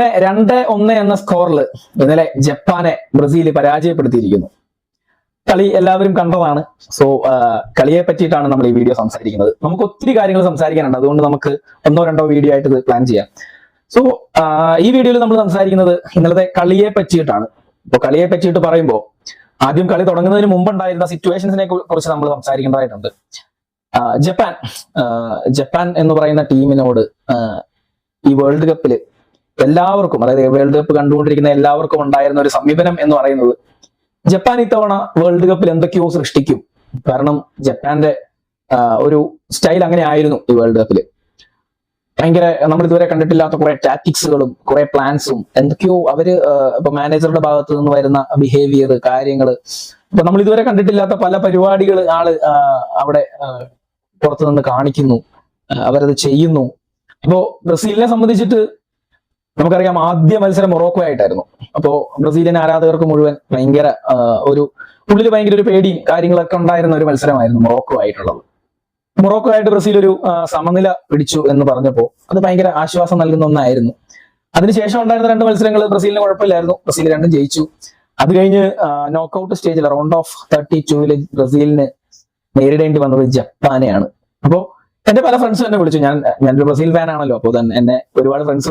അങ്ങനെ 2-1 എന്ന സ്കോറിൽ ഇന്നലെ ജപ്പാനെ ബ്രസീൽ പരാജയപ്പെടുത്തിയിരിക്കുന്നു. കളി എല്ലാവരും കണ്ടതാണ്. സോ കളിയെ പറ്റിയിട്ടാണ് നമ്മൾ ഈ വീഡിയോ സംസാരിക്കുന്നത്. നമുക്ക് ഒത്തിരി കാര്യങ്ങൾ സംസാരിക്കാനുണ്ട്, അതുകൊണ്ട് നമുക്ക് 1-2 വീഡിയോ ആയിട്ട് ഇത് പ്ലാൻ ചെയ്യാം. സോ ഈ വീഡിയോയിൽ നമ്മൾ സംസാരിക്കുന്നത് ഇന്നലത്തെ കളിയെ പറ്റിയിട്ടാണ്. ഇപ്പൊ കളിയെ പറ്റിയിട്ട് പറയുമ്പോൾ ആദ്യം കളി തുടങ്ങുന്നതിന് മുമ്പുണ്ടായിരുന്ന സിറ്റുവേഷൻസിനെ കുറിച്ച് നമ്മൾ സംസാരിക്കേണ്ടതായിട്ടുണ്ട്. ജപ്പാൻ എന്ന് പറയുന്ന ടീമിനോട് ഈ വേൾഡ് കപ്പിൽ എല്ലാവർക്കും, അതായത് വേൾഡ് കപ്പ് കണ്ടുകൊണ്ടിരിക്കുന്ന എല്ലാവർക്കും ഉണ്ടായിരുന്ന ഒരു സമീപനം എന്ന് പറയുന്നത് ജപ്പാൻ ഇത്തവണ വേൾഡ് കപ്പിൽ എന്തൊക്കെയോ സൃഷ്ടിക്കും. കാരണം ജപ്പാന്റെ ഒരു സ്റ്റൈൽ അങ്ങനെ ആയിരുന്നു ഈ വേൾഡ് കപ്പില്. ഭയങ്കര നമ്മൾ ഇതുവരെ കണ്ടിട്ടില്ലാത്ത കുറെ ടാക്ടിക്സുകളും കുറെ പ്ലാൻസും എന്തൊക്കെയോ അവര് ഇപ്പൊ മാനേജറുടെ ഭാഗത്ത് നിന്ന് വരുന്ന ബിഹേവിയർ, കാര്യങ്ങള്, ഇപ്പൊ നമ്മൾ ഇതുവരെ കണ്ടിട്ടില്ലാത്ത പല പരിപാടികൾ ആള് അവിടെ പുറത്തു നിന്ന് കാണിക്കുന്നു, അവരത് ചെയ്യുന്നു. അപ്പോ ബ്രസീലിനെ സംബന്ധിച്ചിട്ട് നമുക്കറിയാം, ആദ്യ മത്സരം മൊറോക്കോ ആയിട്ടായിരുന്നു. അപ്പോ ബ്രസീലിയൻ ആരാധകർക്ക് മുഴുവൻ ഭയങ്കര ഉള്ളിൽ ഭയങ്കര ഒരു പേടിയും കാര്യങ്ങളൊക്കെ ഉണ്ടായിരുന്ന ഒരു മത്സരമായിരുന്നു മൊറോക്കോ ആയിട്ടുള്ളത്. മൊറോക്കോ ആയിട്ട് ബ്രസീൽ ഒരു സമനില പിടിച്ചു എന്ന് പറഞ്ഞപ്പോൾ അത് ഭയങ്കര ആശ്വാസം നൽകുന്ന ഒന്നായിരുന്നു. അതിനുശേഷം ഉണ്ടായിരുന്ന 2 മത്സരങ്ങൾ ബ്രസീലിന് കുഴപ്പമില്ലായിരുന്നു, ബ്രസീൽ 2 ജയിച്ചു. അത് കഴിഞ്ഞ് നോക്കൌട്ട് സ്റ്റേജിൽ റൗണ്ട് ഓഫ് 32 ബ്രസീലിന് നേരിടേണ്ടി വന്നത് ജപ്പാനെയാണ്. അപ്പോ എന്റെ പല ഫ്രണ്ട്സും എന്നെ വിളിച്ചു. ഞാനൊരു ബ്രസീൽ ഫാൻ ആണല്ലോ, അപ്പോൾ തന്നെ എന്നെ ഒരുപാട് ഫ്രണ്ട്സ്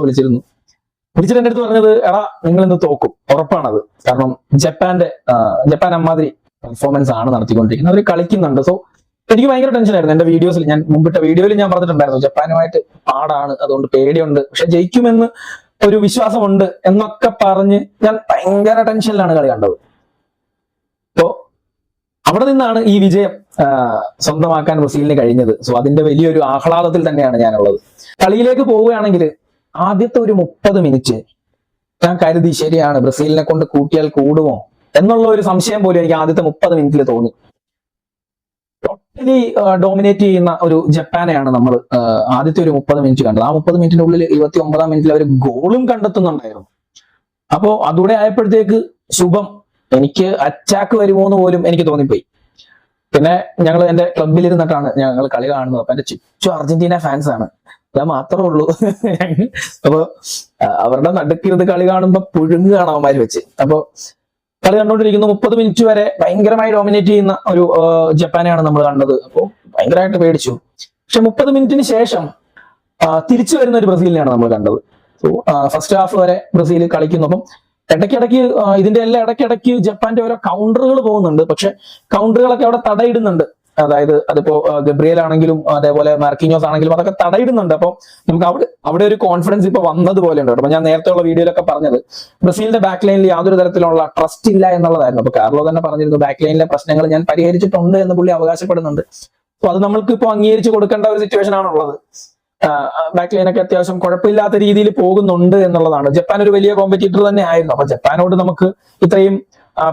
വിളിച്ചിട്ട് എന്റെ അടുത്ത് പറഞ്ഞത്, എടാ നിങ്ങൾ ഇന്ന് തോക്കും, ഉറപ്പാണത്. കാരണം ജപ്പാൻ അമ്മാതിരി പെർഫോമൻസ് ആണ് നടത്തിക്കൊണ്ടിരിക്കുന്നത്, അവർ കളിക്കുന്നുണ്ട്. സോ എനിക്ക് ഭയങ്കര ടെൻഷനായിരുന്നു. എന്റെ വീഡിയോസിൽ, ഞാൻ മുമ്പിട്ട വീഡിയോയിൽ ഞാൻ പറഞ്ഞിട്ടുണ്ടായിരുന്നു, ജപ്പാനുമായിട്ട് പാടാണ്, അതുകൊണ്ട് പേടിയുണ്ട്, പക്ഷെ ജയിക്കുമെന്ന് ഒരു വിശ്വാസമുണ്ട് എന്നൊക്കെ പറഞ്ഞ് ഞാൻ ഭയങ്കര ടെൻഷനിലാണ് കളി കണ്ടത്. അപ്പോ അവിടെ നിന്നാണ് ഈ വിജയം സ്വന്തമാക്കാൻ ബ്രസീലിന് കഴിഞ്ഞത്. സോ അതിന്റെ വലിയൊരു ആഹ്ലാദത്തിൽ തന്നെയാണ് ഞാനുള്ളത്. കളിയിലേക്ക് പോവുകയാണെങ്കിൽ ആദ്യത്തെ ഒരു 30 മിനിറ്റ് ഞാൻ കരുതി, ശരിയാണ്, ബ്രസീലിനെ കൊണ്ട് കൂട്ടിയാൽ കൂടുമോ എന്നുള്ള ഒരു സംശയം പോലും എനിക്ക് ആദ്യത്തെ 30 മിനിറ്റിൽ തോന്നി. ടോട്ടലി ഡോമിനേറ്റ് ചെയ്യുന്ന ഒരു ജപ്പാനെയാണ് നമ്മൾ ആദ്യത്തെ ഒരു 30 മിനിറ്റ് കണ്ടത്. ആ 30 മിനിറ്റിന്റെ ഉള്ളിൽ 29-ാം മിനിറ്റിൽ അവർ ഗോളും കണ്ടെത്തുന്നുണ്ടായിരുന്നു. അപ്പോ അതുകൂടെ ആയപ്പോഴത്തേക്ക് ശുഭം, എനിക്ക് അറ്റാക്ക് വരുമോ എന്ന് പോലും എനിക്ക് തോന്നിപ്പോയി. പിന്നെ ഞങ്ങൾ എന്റെ ക്ലബിൽ ഇരുന്നിട്ടാണ് ഞങ്ങൾ കളി കാണുന്നത്. അപ്പൊ എന്റെ ചുറ്റും അർജന്റീന ഫാൻസ് ആണ്, ഞാൻ മാത്രമേ ഉള്ളൂ. അപ്പൊ അവരുടെ നടുക്കിരുന്ന് കളി കാണുമ്പോ പുഴുങ്ങുകയാണ് അവന്മാര് വെച്ച്. അപ്പൊ കളി കണ്ടുകൊണ്ടിരിക്കുന്ന 30 മിനിറ്റ് വരെ ഭയങ്കരമായി ഡോമിനേറ്റ് ചെയ്യുന്ന ഒരു ജപ്പാനെയാണ് നമ്മൾ കണ്ടത്. അപ്പോൾ ഭയങ്കരമായിട്ട് പേടിച്ചു. പക്ഷെ 30 മിനിറ്റിന് ശേഷം തിരിച്ചു വരുന്ന ഒരു ബ്രസീലിനെയാണ് നമ്മൾ കണ്ടത്. സോ ഫസ്റ്റ് ഹാഫ് വരെ ബ്രസീൽ കളിക്കുന്നു. അപ്പം ഇടയ്ക്കിടയ്ക്ക് ഇതിന്റെ എല്ലാം ഇടയ്ക്കിടയ്ക്ക് ജപ്പാന്റെ ഓരോ കൗണ്ടറുകൾ പോകുന്നുണ്ട്. പക്ഷെ കൗണ്ടറുകളൊക്കെ അവിടെ തടയിടുന്നുണ്ട്. അതായത് അതിപ്പോ ഗബ്രിയേൽ ആണെങ്കിലും അതേപോലെ മാർക്കിഞ്ഞോസ് ആണെങ്കിലും അതൊക്കെ തടയിടുന്നുണ്ട്. അപ്പൊ നമുക്ക് അവിടെ ഒരു കോൺഫിഡൻസ് ഇപ്പൊ വന്നതുപോലെ ഉണ്ട്. അപ്പൊ ഞാൻ നേരത്തെ ഉള്ള വീഡിയോയിലൊക്കെ പറഞ്ഞത് ബ്രസീലിന്റെ ബാക്ക് ലൈനിൽ യാതൊരു തരത്തിലുള്ള ട്രസ്റ്റ് ഇല്ല എന്നുള്ളതായിരുന്നു. അപ്പൊ കാർലോ തന്നെ പറഞ്ഞിരുന്നു, ബാക്ക് ലൈനിലെ പ്രശ്നങ്ങൾ ഞാൻ പരിഹരിച്ചിട്ടുണ്ട് എന്ന് പുള്ളി അവകാശപ്പെടുന്നുണ്ട്. അപ്പൊ അത് നമ്മൾക്ക് ഇപ്പൊ അംഗീകരിച്ച് കൊടുക്കേണ്ട ഒരു സിറ്റുവേഷൻ ആണുള്ളത്. ബാക്ക് ലൈനൊക്കെ അത്യാവശ്യം കുഴപ്പമില്ലാത്ത രീതിയിൽ പോകുന്നുണ്ട് എന്നുള്ളതാണ്. ജപ്പാൻ ഒരു വലിയ കോമ്പറ്റീറ്റർ തന്നെ ആയിരുന്നു. അപ്പൊ ജപ്പാനോട് നമുക്ക് ഇത്രയും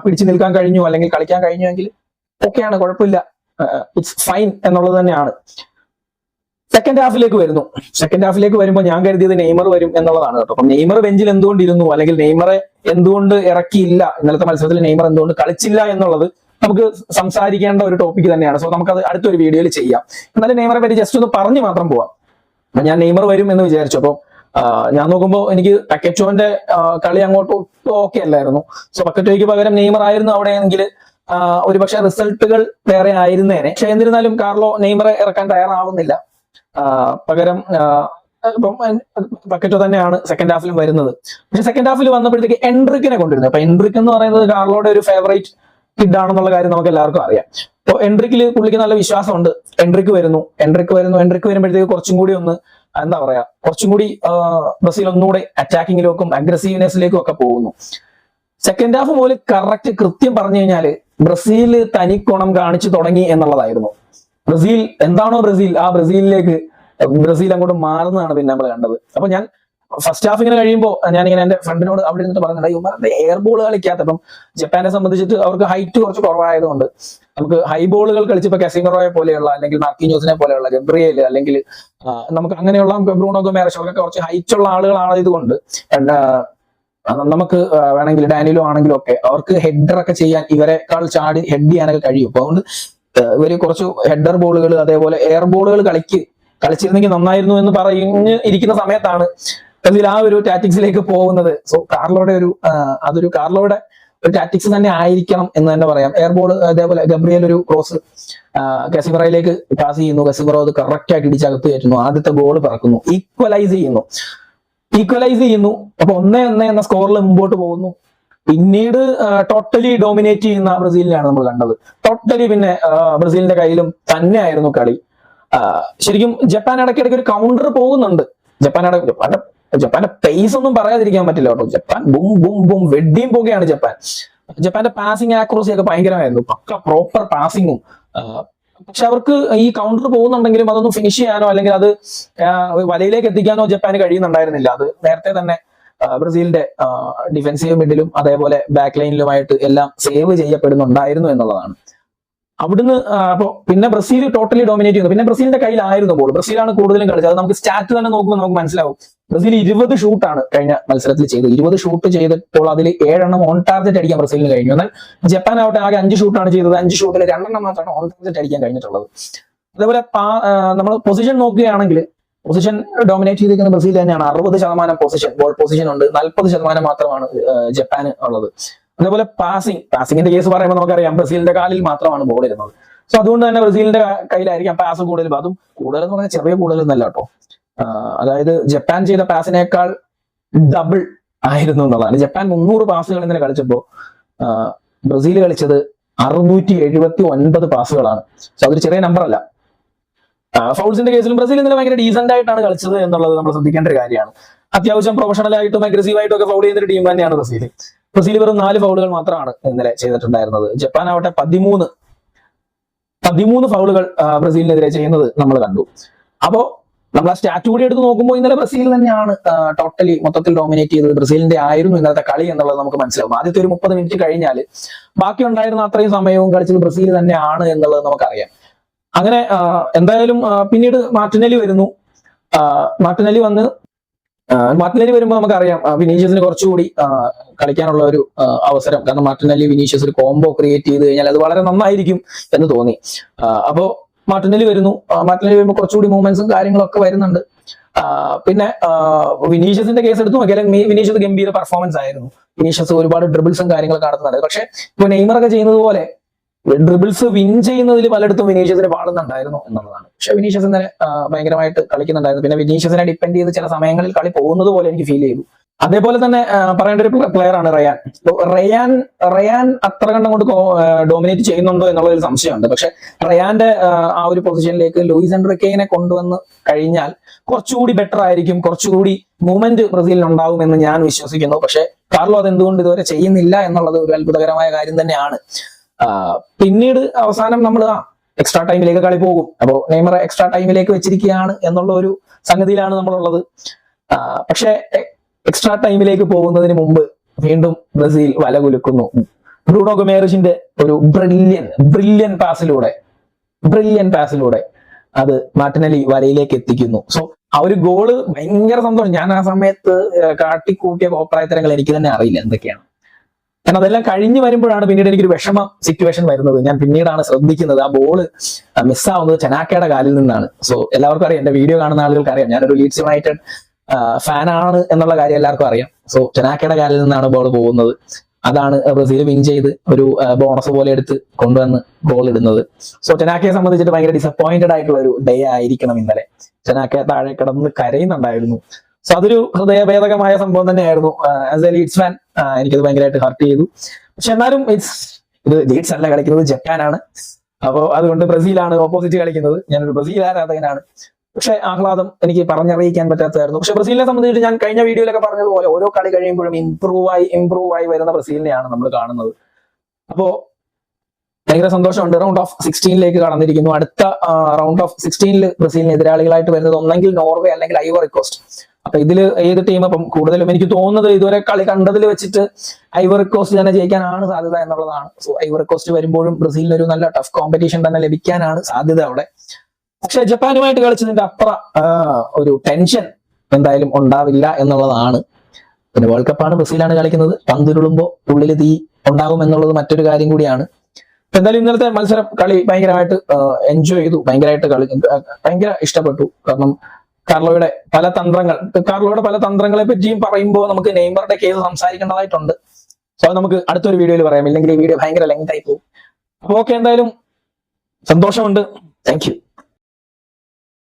പിടിച്ചു നിൽക്കാൻ കഴിഞ്ഞു, അല്ലെങ്കിൽ കളിക്കാൻ കഴിഞ്ഞുവെങ്കിൽ ഓക്കെയാണ്, കുഴപ്പമില്ല, ഇറ്റ്സ് ഫൈൻ എന്നുള്ളത് തന്നെയാണ്. സെക്കൻഡ് ഹാഫിലേക്ക് വരുമ്പോൾ ഞാൻ കരുതിയത് നെയ്മർ വരും എന്നുള്ളതാണ് കേട്ടോ. അപ്പം നെയ്മർ ബെഞ്ചിൽ എന്തുകൊണ്ടിരുന്നു, അല്ലെങ്കിൽ നെയ്മറെ എന്തുകൊണ്ട് ഇറക്കിയില്ല, ഇന്നലത്തെ മത്സരത്തിൽ നെയ്മർ എന്തുകൊണ്ട് കളിച്ചില്ല എന്നുള്ളത് നമുക്ക് സംസാരിക്കേണ്ട ഒരു ടോപ്പിക് തന്നെയാണ്. സോ നമുക്കത് അടുത്തൊരു വീഡിയോയിൽ ചെയ്യാം. എന്നാലും നെയ്മറെ പറ്റി ജസ്റ്റ് ഒന്ന് പറഞ്ഞു മാത്രം പോവാം. ഞാൻ നെയ്മർ വരും എന്ന് വിചാരിച്ചു. അപ്പോൾ ഞാൻ നോക്കുമ്പോൾ എനിക്ക് പക്കറ്റോന്റെ കളി അങ്ങോട്ട് ഓക്കെ അല്ലായിരുന്നു. സോ പക്കറ്റോയ്ക്ക് പകരം നെയ്മർ ആയിരുന്നു അവിടെയെങ്കിൽ ഒരുപക്ഷെ റിസൾട്ടുകൾ വേറെ ആയിരുന്നേനെ. പക്ഷെ എന്നിരുന്നാലും കാർലോ നെയ്മറെ ഇറക്കാൻ തയ്യാറാവുന്നില്ല. പകരം ഇപ്പം പക്കറ്റോ തന്നെയാണ് സെക്കൻഡ് ഹാഫിലും വരുന്നത്. പക്ഷെ സെക്കൻഡ് ഹാഫിൽ വന്നപ്പോഴത്തേക്ക് എൻട്രിക്കിനെ കൊണ്ടിരുന്നു. അപ്പൊ എൻട്രിക് എന്ന് പറയുന്നത് കാർലോയുടെ ഒരു ഫേവറേറ്റ് കിഡ് ആണെന്നുള്ള കാര്യം നമുക്ക് എല്ലാവർക്കും അറിയാം. അപ്പോൾ എൻട്രിക്കിൽ പുള്ളിക്ക് നല്ല വിശ്വാസമുണ്ട്. എൻട്രിക്ക് വരുമ്പോഴത്തേക്ക് കുറച്ചും കൂടി ഒന്ന് എന്താ പറയാ, കുറച്ചും കൂടി ബ്രസീൽ ഒന്നുകൂടെ അറ്റാക്കിങ്ങിലേക്കും അഗ്രസീവ്നെസ്സിലേക്കും ഒക്കെ പോകുന്നു. സെക്കൻഡ് ഹാഫ് മുതൽ കൃത്യം പറഞ്ഞു കഴിഞ്ഞാൽ ബ്രസീൽ തനിക്കുണം കാണിച്ചു തുടങ്ങി എന്നുള്ളതായിരുന്നു. ബ്രസീൽ എന്താണോ ആ ബ്രസീലിലേക്ക് ബ്രസീൽ അങ്ങോട്ട് മാറുന്നതാണ് പിന്നെ നമ്മൾ കണ്ടത്. അപ്പൊ ഞാൻ ഫസ്റ്റ് ഹാഫ് ഇങ്ങനെ കഴിയുമ്പോൾ ഞാനിങ്ങനെ എന്റെ ഫ്രണ്ടിനോട് അവിടെ ഇരുന്നിട്ട് പറഞ്ഞിട്ടുണ്ട്, എയർ ബോൾ കളിക്കാത്തപ്പം ജപ്പാനെ സംബന്ധിച്ചിട്ട് അവർക്ക് ഹൈറ്റ് കുറച്ച് കുറവായതുകൊണ്ട് നമുക്ക് ഹൈ ബോളുകൾ കളിച്ചപ്പോ കസിമറോയെ പോലെയുള്ള, അല്ലെങ്കിൽ മാർക്കിഞ്ഞോസിനെ പോലെയുള്ള, ഗബ്രിയേൽ, അല്ലെങ്കിൽ നമുക്ക് അങ്ങനെയുള്ള ബ്രൂണോ ഗൊമേറസ് ഒക്കെ കുറച്ച് ഹൈറ്റ് ഉള്ള ആളുകളാണ്. ഇതുകൊണ്ട് നമുക്ക് വേണമെങ്കിൽ ഡാനിലോ ആണെങ്കിലും ഒക്കെ അവർക്ക് ഹെഡർ ഒക്കെ ചെയ്യാൻ ഇവരെക്കാൾ ചാടി ഹെഡ് ചെയ്യാനൊക്കെ കഴിയും. അപ്പൊ അതുകൊണ്ട് ഇവര് കുറച്ച് ഹെഡർ ബോളുകൾ അതേപോലെ എയർ ബോളുകൾ കളിച്ചിരുന്നെങ്കിൽ നന്നായിരുന്നു എന്ന് പറഞ്ഞ് ഇരിക്കുന്ന സമയത്താണ് ബ്രസീൽ ആ ഒരു ടാറ്റിക്സിലേക്ക് പോകുന്നത്. സോ കാർലോയുടെ അതൊരു കാർലോയുടെ ഒരു ടാറ്റിക്സ് തന്നെ ആയിരിക്കണം എന്ന് തന്നെ പറയാം. എയർ ബോൾ അതേപോലെ ഗബ്രിയേൽ ഒരു ക്രോസ് കസിമറയിലേക്ക് പാസ് ചെയ്യുന്നു, കസിമറോ അത് കറക്റ്റ് ആയിട്ട് ഇടിച്ചകത്ത് കയറ്റുന്നു, ആദ്യത്തെ ഗോൾ പറക്കുന്നു, ഈക്വലൈസ് ചെയ്യുന്നു. അപ്പൊ 1-1 എന്ന സ്കോറിൽ മുമ്പോട്ട് പോകുന്നു. പിന്നീട് ടോട്ടലി ഡോമിനേറ്റ് ചെയ്യുന്ന ബ്രസീലിനെയാണ് നമ്മൾ കണ്ടത്. ടോട്ടലി പിന്നെ ബ്രസീലിന്റെ കയ്യിലും തന്നെയായിരുന്നു കളി. ശരിക്കും ജപ്പാൻ ഇടയ്ക്കിടയ്ക്ക് ഒരു കൗണ്ടർ പോകുന്നുണ്ട്. ജപ്പാന്റെ പേസ് ഒന്നും പറയാതിരിക്കാൻ പറ്റില്ല കേട്ടോ. ജപ്പാൻ ബും ബും ബും വെഡിയും പോകുകയാണ് ജപ്പാന്റെ പാസിംഗ് ആക്രോസി ഒക്കെ ഭയങ്കരമായിരുന്നു, പക്ക പ്രോപ്പർ പാസിങ്ങും. പക്ഷെ അവർക്ക് ഈ കൗണ്ടർ പോകുന്നുണ്ടെങ്കിലും അതൊന്നും ഫിനിഷ് ചെയ്യാനോ അല്ലെങ്കിൽ അത് വലയിലേക്ക് എത്തിക്കാനോ ജപ്പാന് കഴിയുന്നുണ്ടായിരുന്നില്ല. അത് നേരത്തെ തന്നെ ബ്രസീലിന്റെ ഡിഫൻസീവ് മിഡിലും അതേപോലെ ബാക്ക് ലൈനിലുമായിട്ട് എല്ലാം സേവ് ചെയ്യപ്പെടുന്നുണ്ടായിരുന്നു എന്നുള്ളതാണ്. അവിടുന്ന് അപ്പോ പിന്നെ ബ്രസീൽ ടോട്ടലി ഡോമിനേറ്റ് ചെയ്യുന്നു. പിന്നെ ബ്രസീലിന്റെ കയ്യിലായിരുന്നു ബോൾ, ബ്രസീലാണ് കൂടുതലും കളിച്ചത്. അത് നമുക്ക് സ്റ്റാറ്റ് തന്നെ നോക്കുമ്പോൾ നമുക്ക് മനസ്സിലാവും. ബ്രസീൽ 20 ഷൂട്ടാണ് കഴിഞ്ഞ മത്സരത്തിൽ ചെയ്തത്. 20 ഷൂട്ട് ചെയ്തപ്പോൾ അതിൽ 7 എണ്ണം ഓൺ ടാർഗറ്റ് അടിക്കാൻ ബ്രസീലിന് കഴിഞ്ഞു. എന്നാൽ ജപ്പാൻ ആവട്ടെ ആകെ 5 ഷൂട്ടാണ് ചെയ്തത്. 5 ഷൂട്ടിൽ 2 എണ്ണം മാത്രമാണ് ഓൺ ടാർഗറ്റ് അടിക്കാൻ കഴിഞ്ഞിട്ടുള്ളത്. അതേപോലെ നമ്മൾ പൊസിഷൻ നോക്കുകയാണെങ്കിൽ പൊസിഷൻ ഡോമിനേറ്റ് ചെയ്തിരിക്കുന്ന ബ്രസീൽ തന്നെയാണ്. 60% ബോൾ പൊസിഷൻ ഉണ്ട്, 40% മാത്രമാണ് ജപ്പാന് ഉള്ളത്. അതേപോലെ പാസിങ്ങിന്റെ കേസ് പറയുമ്പോൾ നമുക്കറിയാം ബ്രസീലിന്റെ കാലിൽ മാത്രമാണ് ബോൾ ഇരുന്നത്. സോ അതുകൊണ്ട് തന്നെ ബ്രസീലിന്റെ കയ്യിലായിരിക്കാം പാസ് കൂടുതൽ. അതും കൂടുതലെന്ന് പറഞ്ഞാൽ ചെറിയ കൂടുതലൊന്നല്ല കേട്ടോ. അതായത് ജപ്പാൻ ചെയ്ത പാസിനേക്കാൾ ഡബിൾ ആയിരുന്നു എന്നുള്ളതാണ്. ജപ്പാൻ 300 പാസുകൾ ഇന്നലെ കളിച്ചപ്പോൾ ബ്രസീൽ കളിച്ചത് 679 പാസുകളാണ്. സോ അതൊരു ചെറിയ നമ്പർ അല്ല. ഫൗൾസിന്റെ കേസിലും ബ്രസീൽ ഇന്നലെ ഭയങ്കര ഡീസന്റ് ആയിട്ടാണ് കളിച്ചത് എന്നുള്ളത് നമ്മൾ ശ്രദ്ധിക്കേണ്ട ഒരു കാര്യമാണ്. അത്യാവശ്യം പ്രൊഫഷണൽ ആയിട്ടും അഗ്രസീവ് ആയിട്ടും ഒക്കെ ഫൗൾ ചെയ്യുന്ന ഒരു ടീം തന്നെയാണ് ബ്രസീൽ. ബ്രസീൽ വെറും 4 ഫൗളുകൾ മാത്രമാണ് ഇന്നലെ ചെയ്തിട്ടുണ്ടായിരുന്നത്. ജപ്പാൻ ആവട്ടെ 13 ഫൗളുകൾ ബ്രസീലിനെതിരെ ചെയ്യുന്നത് നമ്മൾ കണ്ടു. അപ്പോ നമ്മൾ ആ സ്റ്റാറ്റ് കൂടി എടുത്ത് നോക്കുമ്പോൾ ഇന്നലെ ബ്രസീൽ തന്നെയാണ് ടോട്ടലി മൊത്തത്തിൽ ഡോമിനേറ്റ് ചെയ്തത്. ബ്രസീലിന്റെ ആയിരുന്നു ഇന്നലത്തെ കളി എന്നുള്ളത് നമുക്ക് മനസ്സിലാവും. ആദ്യത്തെ ഒരു 30 മിനിറ്റ് കഴിഞ്ഞാൽ ബാക്കി ഉണ്ടായിരുന്ന അത്രയും സമയവും കളിച്ചത് ബ്രസീൽ തന്നെയാണ് എന്നുള്ളത് നമുക്കറിയാം. അങ്ങനെ എന്തായാലും പിന്നീട് മാർട്ടിനെല്ലി വരുമ്പോൾ നമുക്കറിയാം വിനീഷ്യസിന് കുറച്ചുകൂടി കളിക്കാനുള്ള ഒരു അവസരം. കാരണം മാർട്ടിനെല്ലി വിനീഷ്യസ് ഒരു കോംബോ ക്രിയേറ്റ് ചെയ്ത് കഴിഞ്ഞാൽ അത് വളരെ നന്നായിരിക്കും എന്ന് തോന്നി. അപ്പോ മാർട്ടിനെല്ലി വരുമ്പോൾ കുറച്ചുകൂടി മൂവ്മെന്റ്സും കാര്യങ്ങളൊക്കെ വരുന്നുണ്ട്. പിന്നെ വിനീഷ്യസിന്റെ കേസ് എടുത്തു നോക്കിയാൽ വിനീഷ്യസ് ഗംഭീര പെർഫോമൻസ് ആയിരുന്നു. വിനീഷ്യസ് ഒരുപാട് ഡ്രിബിൾസും കാര്യങ്ങളൊക്കെ നടത്തുന്നുണ്ട്. പക്ഷെ ഇപ്പൊ നെയ്മറൊക്കെ ചെയ്യുന്നത് പോലെ ഡ്രിബിൾസ് വിൻ ചെയ്യുന്നതിൽ പലയിടത്തും വിനീഷ്യസിന് പാടുന്നുണ്ടായിരുന്നു എന്നുള്ളതാണ്. പക്ഷെ വിനീഷ്യസ് ഇന്നലെ ഭയങ്കരമായിട്ട് കളിക്കുന്നുണ്ടായിരുന്നു. പിന്നെ വിനീഷ്യസിനെ ഡിപ്പെൻഡ് ചെയ്ത് ചില സമയങ്ങളിൽ കളി പോകുന്നത് പോലെ എനിക്ക് ഫീൽ ചെയ്തു. അതേപോലെ തന്നെ പറയേണ്ട ഒരു പ്ലെയർ ആണ് റയാൻ അത്ര കണ്ടം കൊണ്ട് ഡോമിനേറ്റ് ചെയ്യുന്നുണ്ടോ എന്നുള്ളൊരു സംശയമുണ്ട്. പക്ഷെ റയാന്റെ ആ ഒരു പൊസിഷനിലേക്ക് ലൂയിസ് എൻറിക്കയെ കൊണ്ടുവന്ന് കഴിഞ്ഞാൽ കുറച്ചുകൂടി ബെറ്റർ ആയിരിക്കും, കുറച്ചുകൂടി മൂവ്മെന്റ് ബ്രസീലിന് ഉണ്ടാവും എന്ന് ഞാൻ വിശ്വസിക്കുന്നു. പക്ഷെ കാർലോ അതെന്തുകൊണ്ട് ഇതുവരെ ചെയ്യുന്നില്ല എന്നുള്ളത് ഒരു അത്ഭുതകരമായ കാര്യം തന്നെയാണ്. പിന്നീട് അവസാനം നമ്മൾ എക്സ്ട്രാ ടൈമിലേക്ക് കളി പോകും. അപ്പോ നെയ്മറെ എക്സ്ട്രാ ടൈമിലേക്ക് വെച്ചിരിക്കുകയാണ് എന്നുള്ള ഒരു സംഗതിയിലാണ് നമ്മളുള്ളത്. പക്ഷെ എക്സ്ട്രാ ടൈമിലേക്ക് പോകുന്നതിന് മുമ്പ് വീണ്ടും ബ്രസീൽ വല കുലുക്കുന്നു. ബ്രൂണോ ഗൊമേറിഷിന്റെ ഒരു ബ്രില്യൻ പാസിലൂടെ അത് മാർട്ടിനെല്ലി വലയിലേക്ക് എത്തിക്കുന്നു. സോ ആ ഒരു ഗോള് ഭയങ്കര സന്തോഷം. ഞാൻ ആ സമയത്ത് കാട്ടിക്കൂട്ടിയ കോപ്രായത്തരങ്ങൾ എനിക്ക് തന്നെ അറിയില്ല എന്തൊക്കെയാണ്. കാരണം അതെല്ലാം കഴിഞ്ഞു വരുമ്പോഴാണ് പിന്നീട് എനിക്കൊരു വിഷമ സിറ്റുവേഷൻ വരുന്നത്. ഞാൻ പിന്നീടാണ് ശ്രദ്ധിക്കുന്നത് ആ ബോള് മിസ്സാവുന്നത് ചെനാക്കയുടെ കാലിൽ നിന്നാണ്. സോ എല്ലാവർക്കും അറിയാം, എന്റെ വീഡിയോ കാണുന്ന ആളുകൾക്ക് അറിയാം, ഞാനൊരു ലീഡ്സ് യുണൈറ്റഡ് ഫാനാണ് എന്നുള്ള കാര്യം എല്ലാവർക്കും അറിയാം. സോ ചെനാക്കയുടെ കാലിൽ നിന്നാണ് ബോൾ പോകുന്നത്. അതാണ് ബ്രസീൽ വിൻ ചെയ്ത് ഒരു ബോണസ് പോലെ എടുത്ത് കൊണ്ടുവന്ന് ഗോൾ ഇടുന്നത്. സോ ചെനാക്കയെ സംബന്ധിച്ചിട്ട് ഭയങ്കര ഡിസപ്പോയിന്റഡ് ആയിട്ടുള്ള ഒരു ഡേ ആയിരിക്കണം ഇന്നലെ. ചെനാക്ക താഴെ കിടന്ന് കരയുന്നുണ്ടായിരുന്നു. സോ അതൊരു ഹൃദയഭേദകമായ സംഭവം തന്നെയായിരുന്നു. ആസ് എ ലീഡ്സ് ഫാൻ എനിക്കത് ഭയങ്കരമായിട്ട് ഹർട്ട് ചെയ്തു. പക്ഷെ എന്നാലും ഇത് ലീഡ്സ് അല്ല കളിക്കുന്നത്, ജപ്പാനാണ്. അപ്പോൾ അതുകൊണ്ട് ബ്രസീലാണ് ഓപ്പോസിറ്റ് കളിക്കുന്നത്. ഞാനൊരു ബ്രസീൽ ആരാധകനാണ്. പക്ഷെ ആഹ്ലാദം എനിക്ക് പറഞ്ഞറിയിക്കാൻ പറ്റാത്തതായിരുന്നു. പക്ഷെ ബ്രസീലിനെ സംബന്ധിച്ച് ഞാൻ കഴിഞ്ഞ വീഡിയോയിലൊക്കെ പറഞ്ഞതുപോലെ ഓരോ കളി കഴിയുമ്പോഴും ഇംപ്രൂവ് ആയി വരുന്ന ബ്രസീലിനെയാണ് നമ്മൾ കാണുന്നത്. അപ്പോ ഭയങ്കര സന്തോഷമുണ്ട്. Round of 16 കടന്നിരിക്കുന്നു. അടുത്ത റൗണ്ട് ഓഫ് 16 ബ്രസീലിന് എതിരാളികളായിട്ട് വരുന്നത് ഒന്നെങ്കിൽ നോർവേ അല്ലെങ്കിൽ ഐവറി കോസ്റ്റ്. അപ്പൊ ഇതിൽ ഏത് ടീം ഇപ്പം കൂടുതലും എനിക്ക് തോന്നുന്നത് ഇതുവരെ കളി കണ്ടതിൽ വെച്ചിട്ട് ഐവറി കോസ്റ്റ് തന്നെ ജയിക്കാനാണ് സാധ്യത എന്നുള്ളതാണ്. സോ ഐവറി കോസ്റ്റ് വരുമ്പോഴും ബ്രസീലിന് ഒരു നല്ല ടഫ് കോമ്പറ്റീഷൻ തന്നെ ലഭിക്കാനാണ് സാധ്യത അവിടെ. പക്ഷെ ജപ്പാനുമായിട്ട് കളിച്ചതിന്റെ അത്ര ഒരു ടെൻഷൻ എന്തായാലും ഉണ്ടാവില്ല എന്നുള്ളതാണ്. പിന്നെ വേൾഡ് കപ്പാണ്, ബ്രസീലാണ് കളിക്കുന്നത്. പന്തുരുളുമ്പോൾ ഉള്ളിൽ തീ ഉണ്ടാകും എന്നുള്ളത് മറ്റൊരു കാര്യം കൂടിയാണ്. എന്തായാലും ഇന്നലത്തെ മത്സരം കളി ഭയങ്കരമായിട്ട് എൻജോയ് ചെയ്തു. ഭയങ്കര ഇഷ്ടപ്പെട്ടു. കാരണം കാർലോയുടെ പല തന്ത്രങ്ങളെ പറ്റിയും പറയുമ്പോൾ നമുക്ക് നെയ്മറുടെ കേസ് സംസാരിക്കേണ്ടതായിട്ടുണ്ട്. സോ അത് നമുക്ക് അടുത്തൊരു വീഡിയോയിൽ പറയാം, ഇല്ലെങ്കിൽ ഈ വീഡിയോ ഭയങ്കര ലെങ്ത് ആയി പോകും. അപ്പൊ ഓക്കെ, എന്തായാലും സന്തോഷമുണ്ട്. Thank you.